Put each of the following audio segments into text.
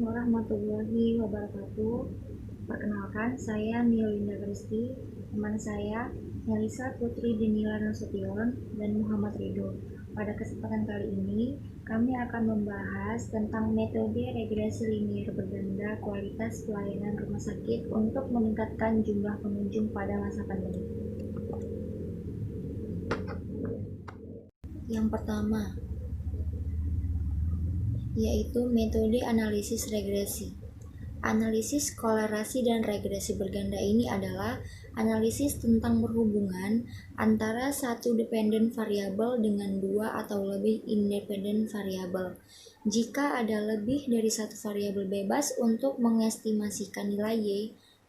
warahmatullahi wabarakatuh. Perkenalkan, saya Nilinda Kristi, teman saya Melisa Putri Denila Nasution dan Muhammad Ridho. Pada kesempatan kali ini, kami akan membahas tentang metode regresi linier berganda kualitas pelayanan rumah sakit untuk meningkatkan jumlah pengunjung pada masa pandemi. Yang pertama, yaitu metode analisis regresi. Analisis kolerasi dan regresi berganda ini adalah analisis tentang perhubungan antara satu dependent variabel dengan dua atau lebih independent variabel. Jika ada lebih dari satu variabel bebas untuk mengestimasikan nilai Y,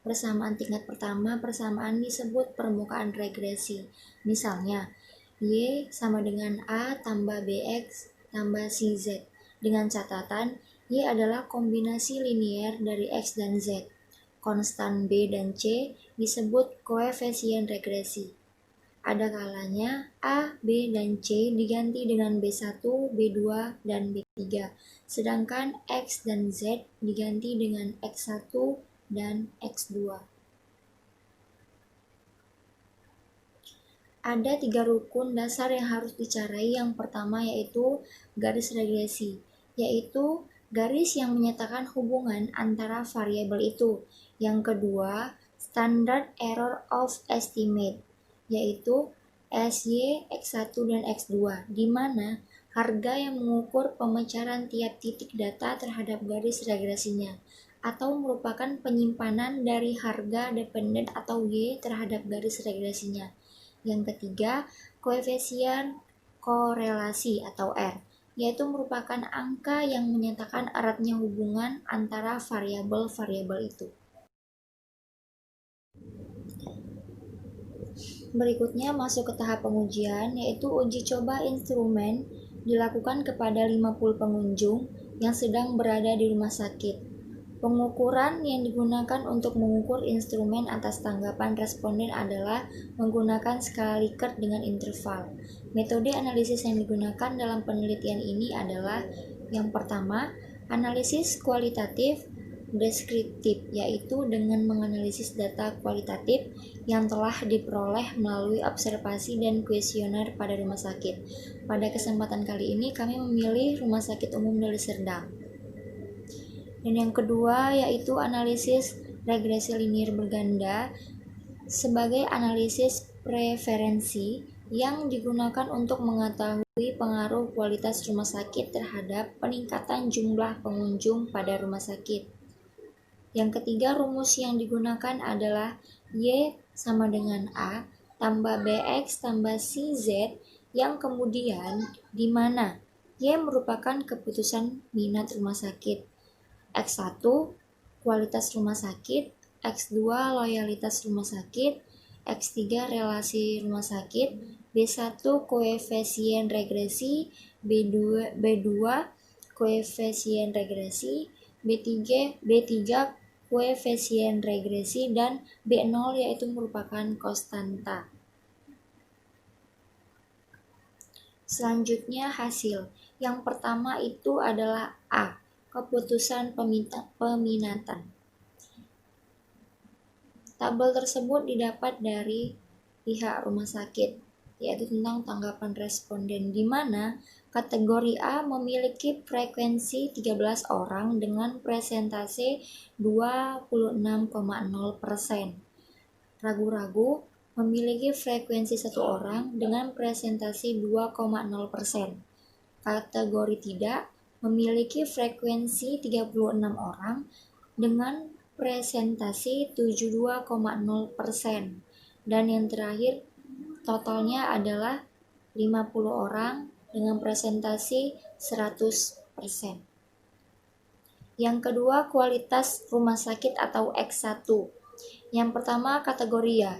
persamaan tingkat pertama persamaan disebut permukaan regresi. Misalnya, Y sama dengan A tambah BX tambah CZ, dengan catatan Y adalah kombinasi linier dari X dan Z. Konstan B dan C disebut koefisien regresi. Ada kalanya A, B, dan C diganti dengan B1, B2, dan B3, sedangkan X dan Z diganti dengan X1 dan X2. Ada 3 rukun dasar yang harus dicarai. Yang pertama yaitu garis regresi, yaitu garis yang menyatakan hubungan antara variabel itu. Yang kedua, standard error of estimate, yaitu SY, X1, dan X2, di mana harga yang mengukur pemecahan tiap titik data terhadap garis regresinya, atau merupakan penyimpanan dari harga dependen atau Y terhadap garis regresinya. Yang ketiga, koefisien korelasi atau R, yaitu merupakan angka yang menyatakan eratnya hubungan antara variabel-variabel itu. Berikutnya masuk ke tahap pengujian, yaitu uji coba instrumen dilakukan kepada 50 pengunjung yang sedang berada di rumah sakit. Pengukuran yang digunakan untuk mengukur instrumen atas tanggapan responden adalah menggunakan skala Likert dengan interval. Metode analisis yang digunakan dalam penelitian ini adalah yang pertama, analisis kualitatif deskriptif, yaitu dengan menganalisis data kualitatif yang telah diperoleh melalui observasi dan kuesioner pada rumah sakit. Pada kesempatan kali ini kami memilih Rumah Sakit Umum Deli Serdang. Dan yang kedua yaitu analisis regresi linier berganda sebagai analisis preferensi yang digunakan untuk mengetahui pengaruh kualitas rumah sakit terhadap peningkatan jumlah pengunjung pada rumah sakit. Yang ketiga, rumus yang digunakan adalah Y sama dengan A tambah BX tambah CZ, yang kemudian di mana Y merupakan keputusan minat rumah sakit, X1 kualitas rumah sakit, X2 loyalitas rumah sakit, X3 relasi rumah sakit, B1 koefisien regresi, B2 koefisien regresi, B3 koefisien regresi, dan B0 yaitu merupakan konstanta. Selanjutnya hasil. Yang pertama itu adalah A, keputusan peminatan. Tabel tersebut didapat dari pihak rumah sakit, yaitu tentang tanggapan responden, di mana kategori A memiliki frekuensi 13 orang dengan presentase 26,0%. Ragu-ragu memiliki frekuensi 1 orang dengan presentasi 2,0%. Kategori tidak memiliki frekuensi 36 orang dengan presentasi 72,0%. Dan yang terakhir totalnya adalah 50 orang dengan presentasi 100%. Yang kedua, kualitas rumah sakit atau X1. Yang pertama kategori A,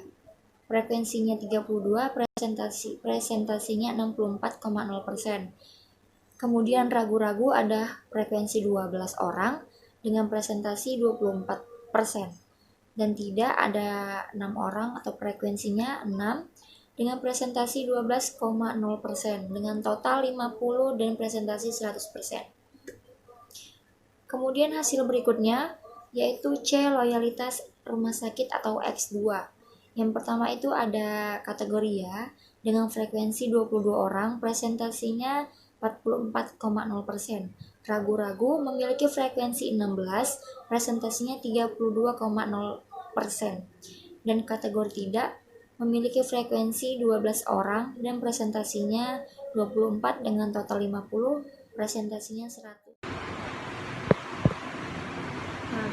frekuensinya 32, presentasinya 64,0%. Kemudian ragu-ragu ada frekuensi 12 orang dengan presentasi 24%. Dan tidak ada 6 orang atau frekuensinya 6 dengan presentasi 12,0%, dengan total 50 dan presentasi 100%. Kemudian hasil berikutnya yaitu C, loyalitas rumah sakit atau X2. Yang pertama itu ada kategori ya, dengan frekuensi 22 orang, presentasinya 44,0%. Ragu-ragu memiliki frekuensi 16, presentasinya 32,0%. Dan kategori tidak memiliki frekuensi 12 orang dan presentasinya 24 dengan total 50, presentasinya 100.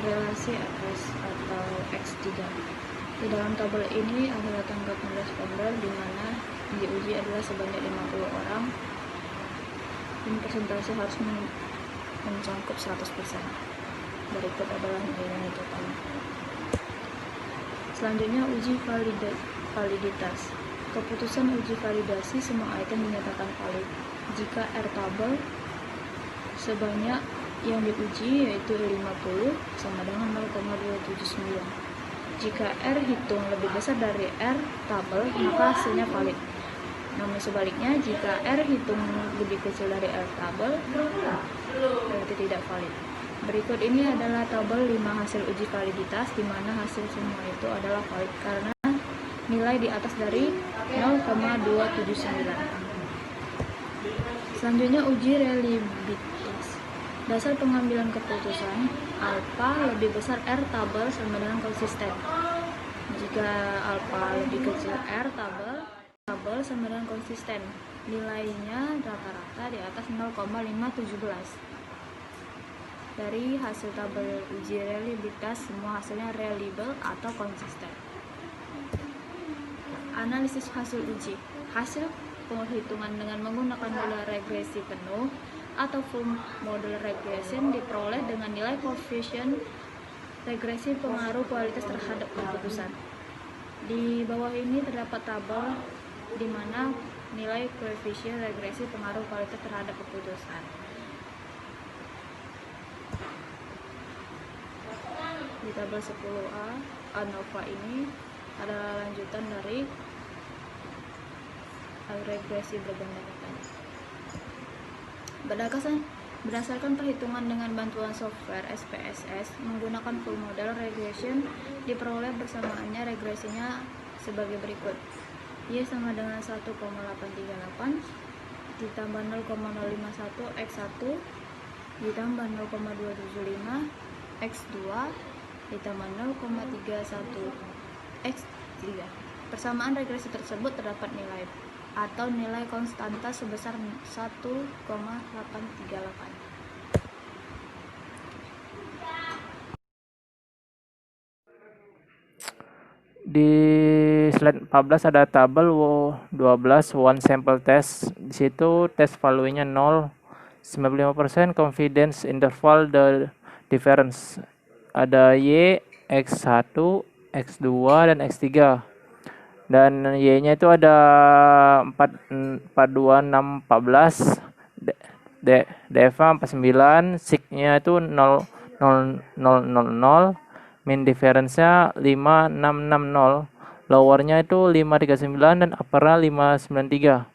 Relasi X atau X3. Di dalam tabel ini adalah tanggap responder di mana yang diuji adalah sebanyak 50 orang dan presentasi harus mencakup 100%. Berikut adalah nilai total. Selanjutnya uji validitas. Keputusan uji validasi semua item dinyatakan valid jika R tabel sebanyak yang diuji yaitu 50 sama dengan 0,279. Jika R hitung lebih besar dari R tabel, maka hasilnya valid. Namun sebaliknya, jika R hitung lebih kecil dari R tabel, berarti tidak valid. Berikut ini adalah tabel 5 hasil uji validitas, di mana hasil semua itu adalah valid karena nilai di atas dari 0,279. Selanjutnya uji reliabilitas. Dasar pengambilan keputusan, alfa lebih besar R tabel sama dengan konsisten. Jika alfa lebih kecil R tabel sama dengan konsisten. Nilainya rata-rata di atas 0,517. Dari hasil tabel uji reliabilitas, semua hasilnya reliable atau konsisten. Analisis hasil uji. Hasil penghitungan dengan menggunakan model regresi penuh atau full model regression diperoleh dengan nilai koefisien regresi pengaruh kualitas terhadap keputusan. Di bawah ini terdapat tabel di mana nilai koefisien regresi pengaruh kualitas terhadap keputusan. Di tabel 10A, ANOVA ini adalah lanjutan dari regresi berganda-ganda. Berdasarkan perhitungan dengan bantuan software SPSS menggunakan full model regression, diperoleh bersamaannya regresinya sebagai berikut. Y sama dengan 1,838 ditambah 0,051 X1 ditambah 0,275 X2 ditambah 0,31 X3. Persamaan regresi tersebut terdapat nilai atau nilai konstanta sebesar 1,838. Di slide 14 ada tabel 12 one sample test. Di situ test value-nya 0, 95% confidence interval the difference. Ada Y, X1, X2 dan X3. Dan Y-nya itu ada 426 14, DF 49, SIG-nya itu 0,0000, mean difference-nya 5660, lower-nya itu 539 dan upper-nya 593.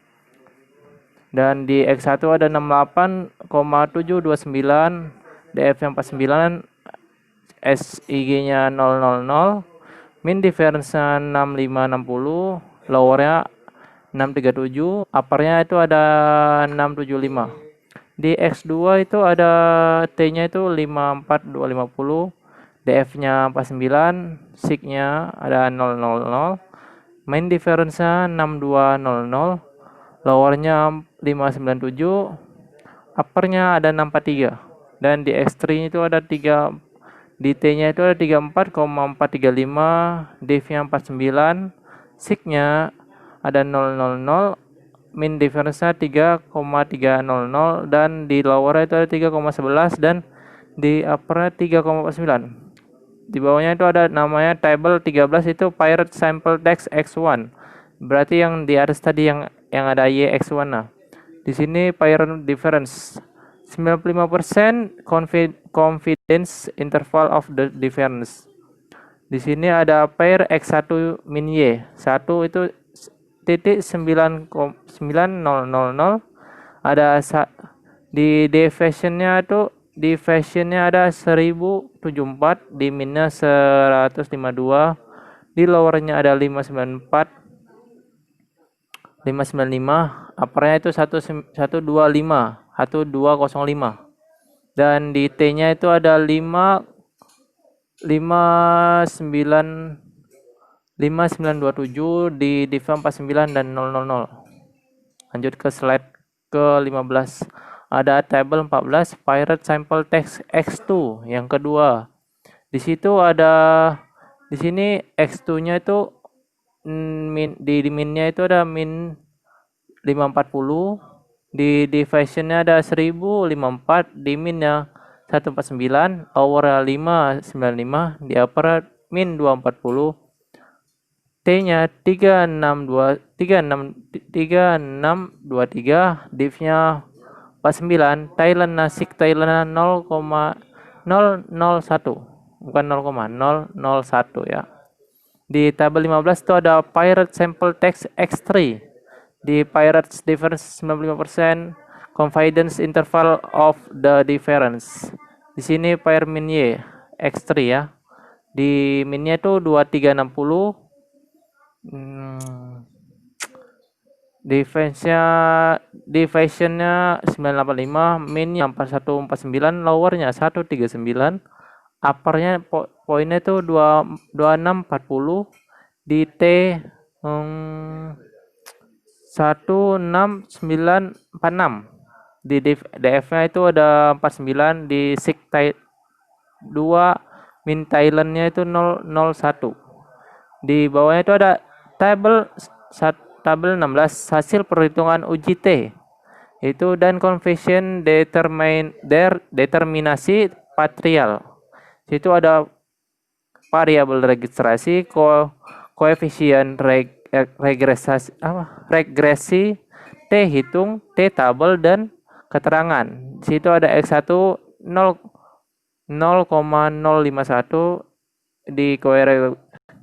Dan di X1 ada 68,729, DF yang 49, SIG-nya 000, mean difference-nya 6560, lower-nya 637, upper-nya itu ada 675. Di X2 itu ada T-nya itu 54250, DF-nya 49, SIG-nya ada 000, main difference-nya 6200, lower-nya 597, upper-nya ada 643. Dan di X3 itu ada 3, di T-nya itu ada 34,435, DF-nya 49, SIG-nya ada 000, min difference-nya 3,300, dan di lower itu ada 3,11 dan di upper 3,49. Di bawahnya itu ada namanya table 13, itu paired sample text X1. Berarti yang di atas tadi yang ada Y X1. Nah, di sini paired difference 95% confidence interval of the difference. Di sini ada pair X1 min Y. 1 itu titik 9,900. Ada di deviation-nya itu deviationnya ada 1074, di minnya 152, di lowernya ada 594, 595, uppernya itu 125, 1205, dan di T-nya itu ada 5927, di div 49 dan 000. Lanjut ke slide ke 15. Ada tabel 14 pirate sample text X2 yang kedua. Di situ ada, di sini X2-nya itu di minnya itu ada min 540, di divisionnya ada 1054, di minnya 149, lower 595, di upper min 240, T-nya 3623, div-nya 49, Thailand Nasik Thailand 0,001, bukan 0,001 ya. Di tabel 15 itu ada pirate sample text X3. Di pirates difference 95%, confidence interval of the difference. Di sini pair min Y X3 ya. Di minnya itu 2360. Divisionnya 985, minnya 4149, lowernya 139, uppernya poinnya itu 2640, di T 16946, di DF-nya itu ada 49, di SIG 2, min Thailandnya itu 001. Di bawahnya itu ada tabel 16 hasil perhitungan uji T itu dan confession determinasi patrial. Situ ada variabel registrasi, koefisien regresi, T hitung, T tabel, dan keterangan. Situ ada X1 0,051,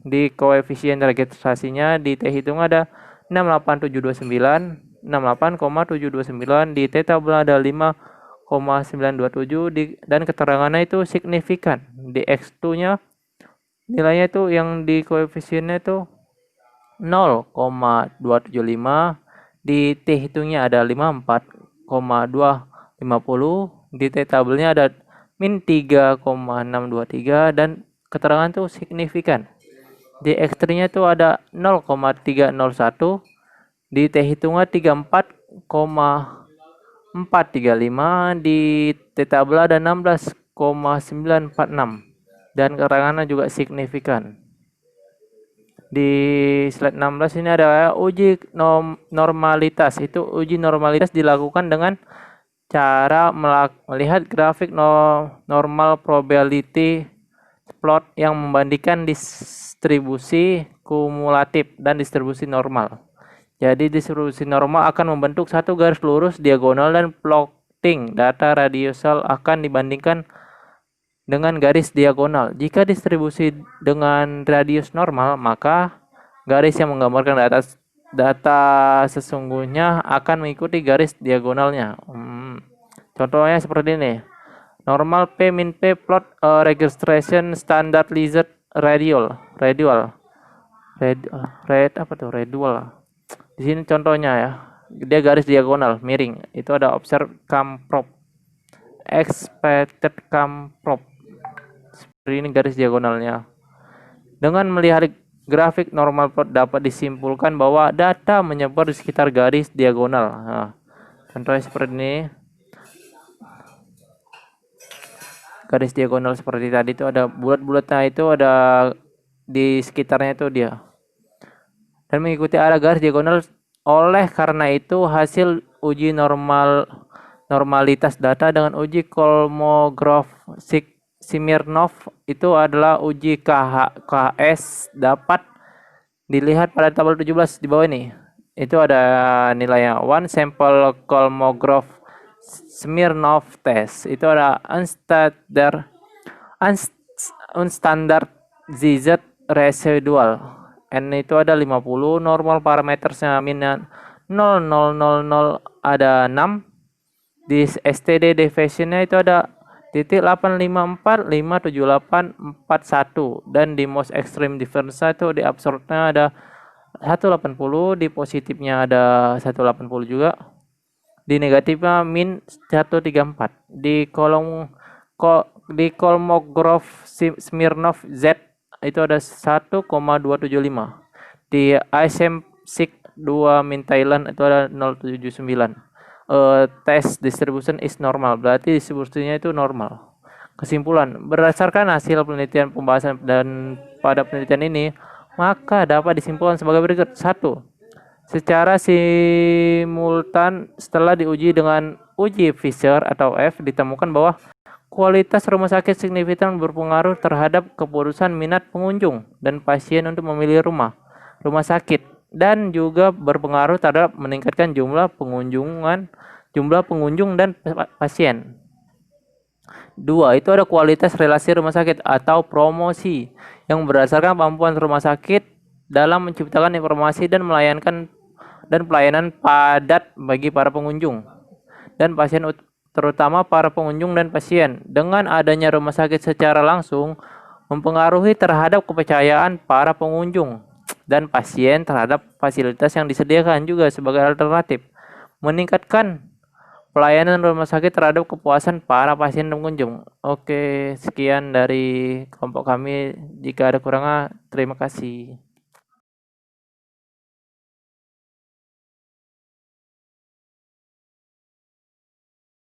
di koefisien registrasinya di T hitung ada 68729, 68,729, di T tabel ada 5,927, dan keterangannya itu signifikan. Di X2-nya nilainya itu yang di koefisiennya itu 0,275, di T hitungnya ada 54,250, di T tabelnya ada min 3,623, dan keterangan itu signifikan. Di X3-nya itu ada 0,301, di T hitungnya 34,435, di T tabel ada 16,946, dan keterangannya juga signifikan. Di slide 16 ini ada uji normalitas. Itu uji normalitas dilakukan dengan cara melihat grafik normal probability plot yang membandingkan distribusi kumulatif dan distribusi normal. Jadi distribusi normal akan membentuk satu garis lurus diagonal, dan plotting data radiusal akan dibandingkan dengan garis diagonal. Jika distribusi dengan radius normal, maka garis yang menggambarkan data sesungguhnya akan mengikuti garis diagonalnya. Contohnya seperti ini. Normal P min P plot registration standard lizard radial. Di sini contohnya ya. Dia garis diagonal miring. Itu ada observe come prop, expected come prop. Seperti ini garis diagonalnya. Dengan melihat grafik normal plot dapat disimpulkan bahwa data menyebar di sekitar garis diagonal. Nah, contohnya seperti ini. Garis diagonal seperti tadi itu ada bulat-bulatnya, itu ada di sekitarnya itu dia. Dan mengikuti arah garis diagonal. Oleh karena itu hasil uji normalitas data dengan uji Kolmogorov Smirnov itu adalah uji KHS dapat dilihat pada tabel 17 di bawah ini. Itu ada nilainya. One sample Kolmogorov Smirnov test itu ada unstandard ZZ residual. N itu ada 50, normal parametersnya min 0000 ada 6. Di STD deviationnya itu ada titik 854.57841, dan di most extreme difference itu di absurdnya ada 180, di positifnya ada 180 juga, di negatifnya min 134. Di Kolmogorov Smirnov Z itu ada 1,275. Di Isemsik 2 min Thailand itu ada 0,79. Test distribution is normal, berarti distribusinya itu normal. Kesimpulan, berdasarkan hasil penelitian pembahasan dan pada penelitian ini, maka dapat disimpulkan sebagai berikut. 1. Secara simultan setelah diuji dengan uji Fisher atau F, ditemukan bahwa kualitas rumah sakit signifikan berpengaruh terhadap keputusan minat pengunjung dan pasien untuk memilih rumah sakit, dan juga berpengaruh terhadap meningkatkan jumlah pengunjung dan pasien. 2. Itu ada kualitas relasi rumah sakit atau promosi yang berdasarkan kemampuan rumah sakit dalam menciptakan informasi dan pelayanan padat bagi para pengunjung dan pasien, terutama para pengunjung dan pasien. Dengan adanya rumah sakit secara langsung mempengaruhi terhadap kepercayaan para pengunjung dan pasien terhadap fasilitas yang disediakan juga sebagai alternatif, meningkatkan pelayanan rumah sakit terhadap kepuasan para pasien dan pengunjung. Oke, sekian dari kelompok kami. Jika ada kurangnya, terima kasih.